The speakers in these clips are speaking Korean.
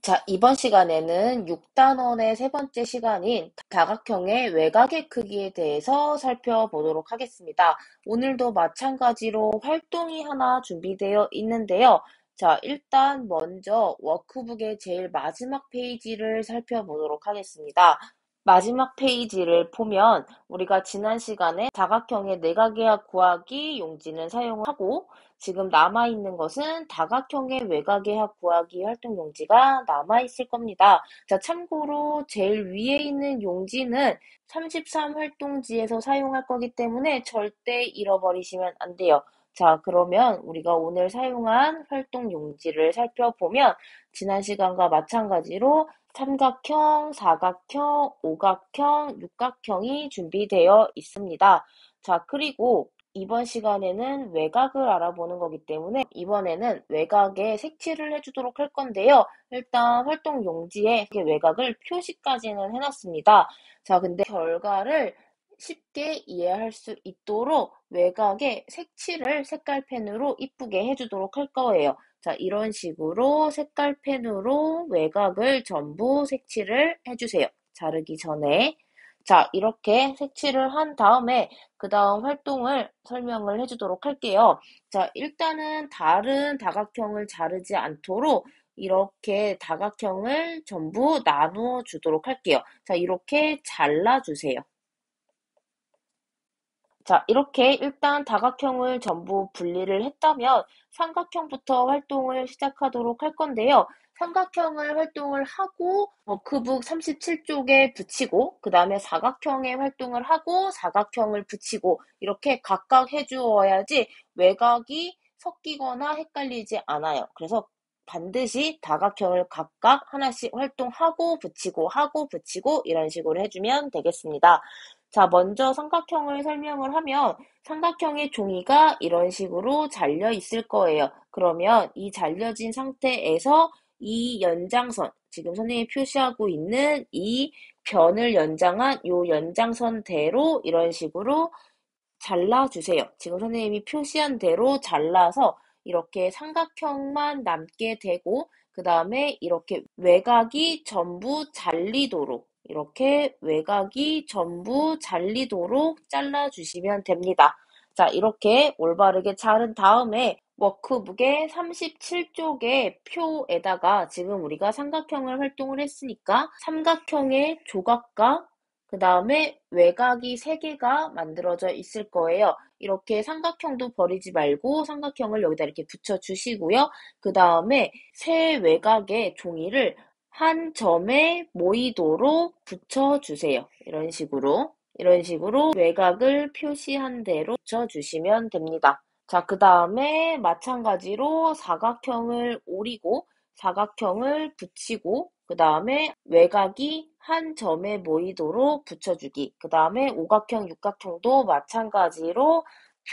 자, 이번 시간에는 6단원의 세 번째 시간인 다각형의 외곽의 크기에 대해서 살펴보도록 하겠습니다. 오늘도 마찬가지로 활동이 하나 준비되어 있는데요. 자, 일단 먼저 워크북의 제일 마지막 페이지를 살펴보도록 하겠습니다. 마지막 페이지를 보면 우리가 지난 시간에 다각형의 내각의합 구하기 용지는 사용하고 지금 남아있는 것은 다각형의 외곽의 합 구하기 활동 용지가 남아있을 겁니다. 자, 참고로 제일 위에 있는 용지는 33 활동지에서 사용할 거기 때문에 절대 잃어버리시면 안 돼요. 자, 그러면 우리가 오늘 사용한 활동 용지를 살펴보면 지난 시간과 마찬가지로 삼각형, 사각형, 오각형, 육각형이 준비되어 있습니다. 자, 그리고 이번 시간에는 외곽을 알아보는 거기 때문에 이번에는 외곽에 색칠을 해주도록 할 건데요. 일단 활동 용지에 외곽을 표시까지는 해놨습니다. 자, 근데 결과를 쉽게 이해할 수 있도록 외곽에 색칠을 색깔펜으로 이쁘게 해주도록 할 거예요. 자, 이런 식으로 색깔펜으로 외곽을 전부 색칠을 해주세요. 자르기 전에. 자, 이렇게 색칠을 한 다음에 그 다음 활동을 설명을 해주도록 할게요. 자, 일단은 다른 다각형을 자르지 않도록 이렇게 다각형을 전부 나누어 주도록 할게요. 자, 이렇게 잘라주세요. 자, 이렇게 일단 다각형을 전부 분리를 했다면 삼각형부터 활동을 시작하도록 할 건데요. 삼각형을 활동을 하고 워크북 37쪽에 붙이고 그 다음에 사각형의 활동을 하고 사각형을 붙이고 이렇게 각각 해주어야지 외곽이 섞이거나 헷갈리지 않아요. 그래서 반드시 다각형을 각각 하나씩 활동하고 붙이고 하고 붙이고 이런 식으로 해주면 되겠습니다. 자, 먼저 삼각형을 설명을 하면 삼각형의 종이가 이런 식으로 잘려 있을 거예요. 그러면 이 잘려진 상태에서 이 연장선, 지금 선생님이 표시하고 있는 이 변을 연장한 이 연장선대로 이런 식으로 잘라주세요. 지금 선생님이 표시한 대로 잘라서 이렇게 삼각형만 남게 되고 그 다음에 이렇게 외곽이 전부 잘리도록 이렇게 외곽이 전부 잘리도록 잘라주시면 됩니다. 자, 이렇게 올바르게 자른 다음에 워크북의 37쪽의 표에다가 지금 우리가 삼각형을 활동을 했으니까 삼각형의 조각과 그 다음에 외곽이 3개가 만들어져 있을 거예요. 이렇게 삼각형도 버리지 말고 삼각형을 여기다 이렇게 붙여주시고요. 그 다음에 세 외곽의 종이를 한 점에 모이도록 붙여주세요. 이런 식으로 외곽을 표시한 대로 붙여주시면 됩니다. 자, 그 다음에 마찬가지로 사각형을 오리고 사각형을 붙이고 그 다음에 외곽이 한 점에 모이도록 붙여주기. 그 다음에 오각형, 육각형도 마찬가지로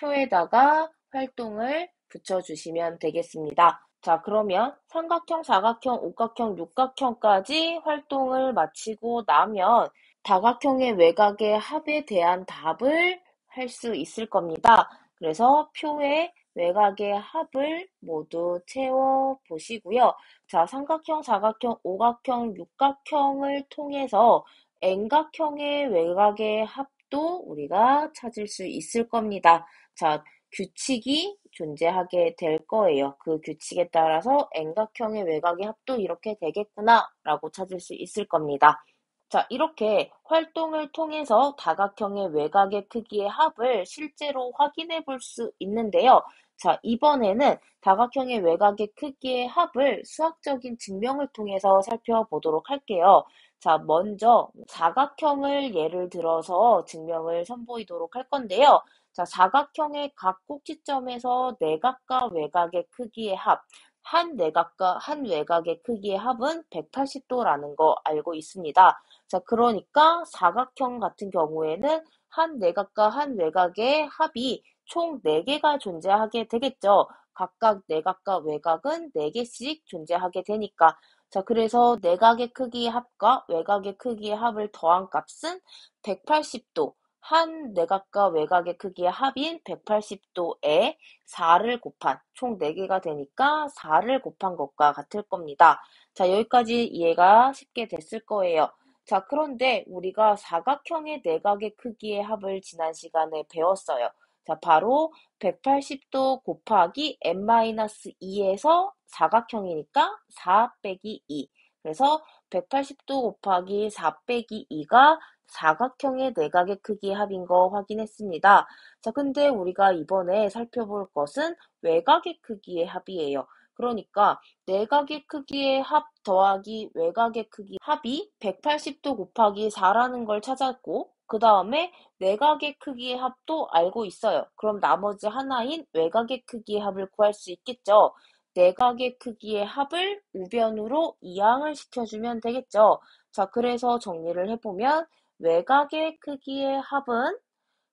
표에다가 활동을 붙여주시면 되겠습니다. 자, 그러면 삼각형, 사각형, 오각형, 육각형까지 활동을 마치고 나면 다각형의 외곽의 합에 대한 답을 할 수 있을 겁니다. 그래서 표에 외곽의 합을 모두 채워 보시고요. 자, 삼각형, 사각형, 오각형, 육각형을 통해서 N각형의 외곽의 합도 우리가 찾을 수 있을 겁니다. 자, 규칙이 존재하게 될 거예요. 그 규칙에 따라서 N각형의 외곽의 합도 이렇게 되겠구나 라고 찾을 수 있을 겁니다. 자, 이렇게 활동을 통해서 다각형의 외곽의 크기의 합을 실제로 확인해 볼 수 있는데요. 자, 이번에는 다각형의 외곽의 크기의 합을 수학적인 증명을 통해서 살펴보도록 할게요. 자, 먼저 사각형을 예를 들어서 증명을 선보이도록 할 건데요. 자, 사각형의 각 꼭지점에서 내각과 외곽의 크기의 합, 한 내각과 한 외곽의 크기의 합은 180도라는 거 알고 있습니다. 자, 그러니까 사각형 같은 경우에는 한 내각과 한 외곽의 합이 총 4개가 존재하게 되겠죠. 각각 내각과 외곽은 4개씩 존재하게 되니까. 자, 그래서 내각의 크기의 합과 외곽의 크기의 합을 더한 값은 180도. 한 내각과 외곽의 크기의 합인 180도에 4를 곱한 총 4개가 되니까 4를 곱한 것과 같을 겁니다. 자, 여기까지 이해가 쉽게 됐을 거예요. 자, 그런데 우리가 사각형의 내각의 크기의 합을 지난 시간에 배웠어요. 자, 바로 180도 곱하기 n-2에서 사각형이니까 4 빼기 2. 그래서 180도 곱하기 4 빼기 2가 사각형의 내각의 크기의 합인 거 확인했습니다. 자, 근데 우리가 이번에 살펴볼 것은 외곽의 크기의 합이에요. 그러니까 내각의 크기의 합 더하기 외곽의 크기 합이 180도 곱하기 4라는 걸 찾았고, 그 다음에 내각의 크기의 합도 알고 있어요. 그럼 나머지 하나인 외곽의 크기의 합을 구할 수 있겠죠. 내각의 크기의 합을 우변으로 이항을 시켜주면 되겠죠. 자, 그래서 정리를 해보면 외곽의 크기의 합은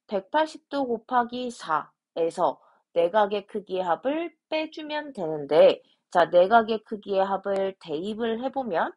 180도 곱하기 4에서 내각의 크기의 합을 빼주면 되는데, 자, 내각의 크기의 합을 대입을 해보면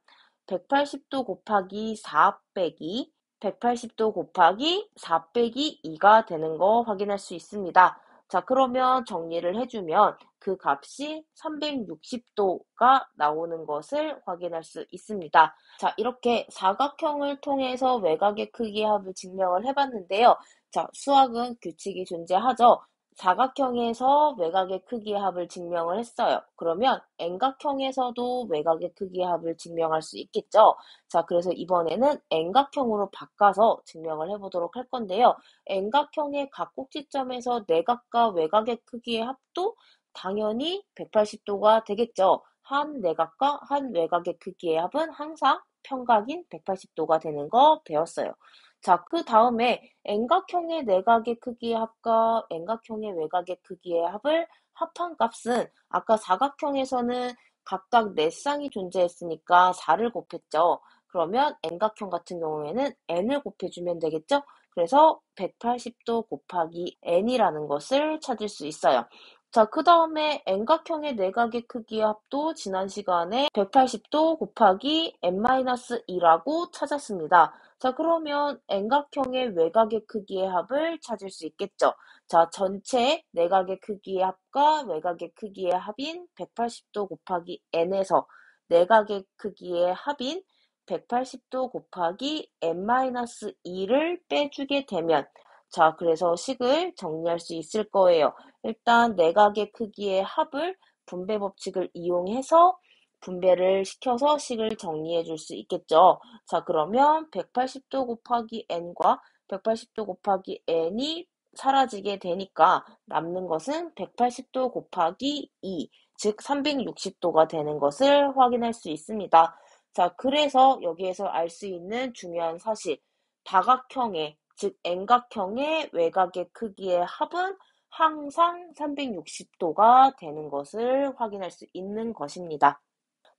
180도 곱하기 4 빼기 180도 곱하기 4 빼기 2가 되는 거 확인할 수 있습니다. 자, 그러면 정리를 해주면 그 값이 360도가 나오는 것을 확인할 수 있습니다. 자, 이렇게 사각형을 통해서 외곽의 크기의 합을 증명을 해봤는데요. 자, 수학은 규칙이 존재하죠. 사각형에서 외곽의 크기의 합을 증명을 했어요. 그러면 N각형에서도 외곽의 크기의 합을 증명할 수 있겠죠. 자, 그래서 이번에는 N각형으로 바꿔서 증명을 해보도록 할 건데요. N각형의 각 꼭지점에서 내각과 외곽의 크기의 합도 당연히 180도가 되겠죠. 한 내각과 한 외곽의 크기의 합은 항상 평각인 180도가 되는 거 배웠어요. 자, 그 다음에 N각형의 내각의 크기의 합과 N각형의 외곽의 크기의 합을 합한 값은 아까 사각형에서는 각각 4쌍이 존재했으니까 4를 곱했죠. 그러면 N각형 같은 경우에는 N을 곱해주면 되겠죠? 그래서 180도 곱하기 N이라는 것을 찾을 수 있어요. 자, 그 다음에 N각형의 내각의 크기의 합도 지난 시간에 180도 곱하기 N-2라고 찾았습니다. 자, 그러면 N각형의 외곽의 크기의 합을 찾을 수 있겠죠. 자, 전체 내각의 크기의 합과 외곽의 크기의 합인 180도 곱하기 N에서 내각의 크기의 합인 180도 곱하기 N-2를 빼주게 되면, 자, 그래서 식을 정리할 수 있을 거예요. 일단 내각의 크기의 합을 분배 법칙을 이용해서 분배를 시켜서 식을 정리해 줄 수 있겠죠. 자, 그러면 180도 곱하기 n과 180도 곱하기 n이 사라지게 되니까 남는 것은 180도 곱하기 2, 즉 360도가 되는 것을 확인할 수 있습니다. 자, 그래서 여기에서 알 수 있는 중요한 사실, 다각형의, 즉 N각형의 외곽의 크기의 합은 항상 360도가 되는 것을 확인할 수 있는 것입니다.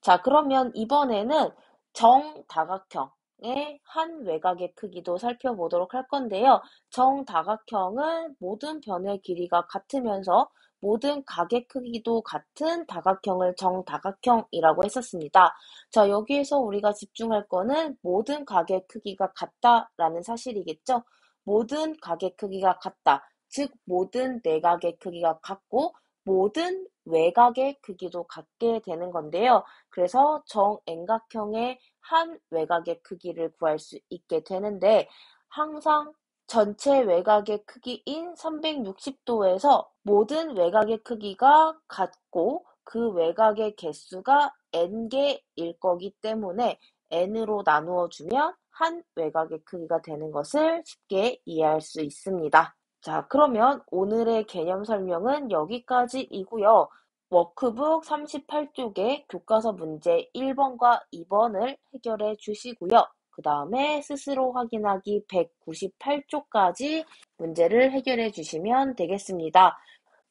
자, 그러면 이번에는 정다각형의 한 외곽의 크기도 살펴보도록 할 건데요. 정다각형은 모든 변의 길이가 같으면서 모든 각의 크기도 같은 다각형을 정다각형이라고 했었습니다. 자, 여기에서 우리가 집중할 거는 모든 각의 크기가 같다라는 사실이겠죠. 모든 각의 크기가 같다. 즉, 모든 내각의 크기가 같고 모든 외곽의 크기도 같게 되는 건데요. 그래서 정N각형의 한 외곽의 크기를 구할 수 있게 되는데 항상 전체 외곽의 크기인 360도에서 모든 외곽의 크기가 같고 그 외곽의 개수가 n개일 거기 때문에 n으로 나누어 주면 한 외곽의 크기가 되는 것을 쉽게 이해할 수 있습니다. 자, 그러면 오늘의 개념 설명은 여기까지이고요. 워크북 38쪽의 교과서 문제 1번과 2번을 해결해 주시고요. 그 다음에 스스로 확인하기 198쪽까지 문제를 해결해 주시면 되겠습니다.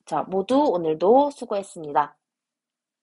자, 모두 오늘도 수고했습니다.